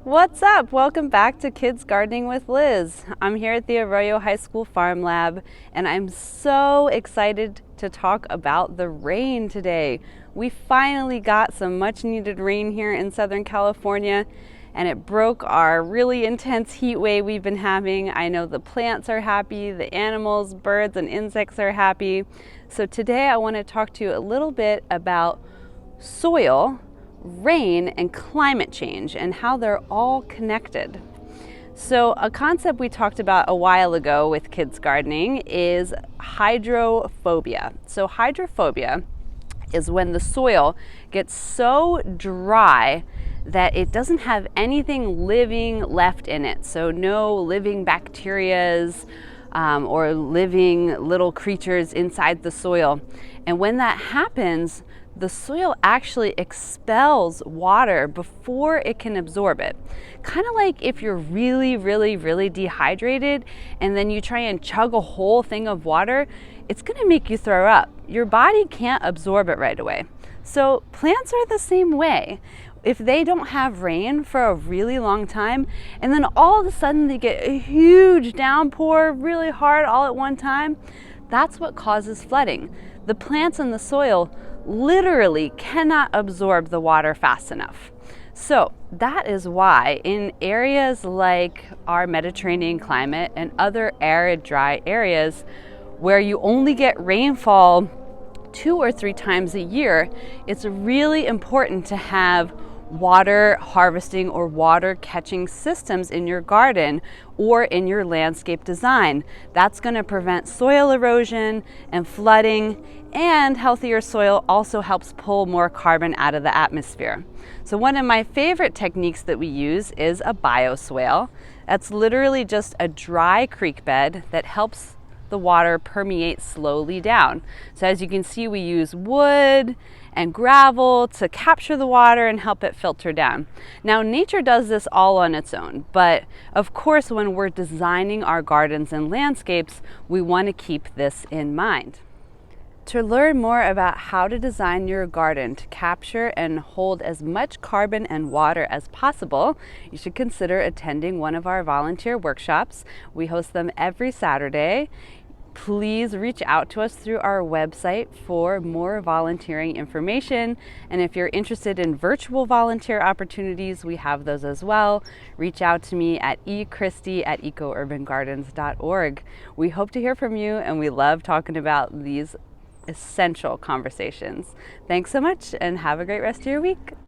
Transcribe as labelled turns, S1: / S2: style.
S1: What's up? Welcome back to Kids Gardening with Liz. I'm here at the Arroyo High School Farm Lab, and I'm so excited to talk about the rain today. We finally got some much needed rain here in Southern California, and it broke our really intense heat wave we've been having. I know the plants are happy, the animals, birds, and insects are happy. So today I want to talk to you a little bit about soil, rain, and climate change and how they're all connected. So a concept we talked about a while ago with kids gardening is hydrophobia. So hydrophobia is when the soil gets so dry that it doesn't have anything living left in it. So no living bacterias or living little creatures inside the soil. And when that happens, the soil actually expels water before it can absorb it. Kind of like if you're really dehydrated and then you try and chug a whole thing of water, it's gonna make you throw up. Your body can't absorb it right away. So plants are the same way. If they don't have rain for a really long time, and then all of a sudden they get a huge downpour really hard all at one time, that's what causes flooding. The plants in the soil literally cannot absorb the water fast enough. So that is why in areas like our Mediterranean climate and other arid, dry areas where you only get rainfall 2 or 3 times a year, it's really important to have water harvesting or water catching systems in your garden or in your landscape design. That's going to prevent soil erosion and flooding, and healthier soil also helps pull more carbon out of the atmosphere. So one of my favorite techniques that we use is a bioswale. That's literally just a dry creek bed that helps the water permeate slowly down. So as you can see, we use wood and gravel to capture the water and help it filter down. Now, nature does this all on its own, but of course, when we're designing our gardens and landscapes, we want to keep this in mind. To learn more about how to design your garden to capture and hold as much carbon and water as possible, you should consider attending one of our volunteer workshops. We host them every Saturday. Please reach out to us through our website for more volunteering information. And if you're interested in virtual volunteer opportunities, we have those as well. Reach out to me at echristy@ecourbangardens.org. We hope to hear from you, and we love talking about these essential conversations. Thanks so much, and have a great rest of your week.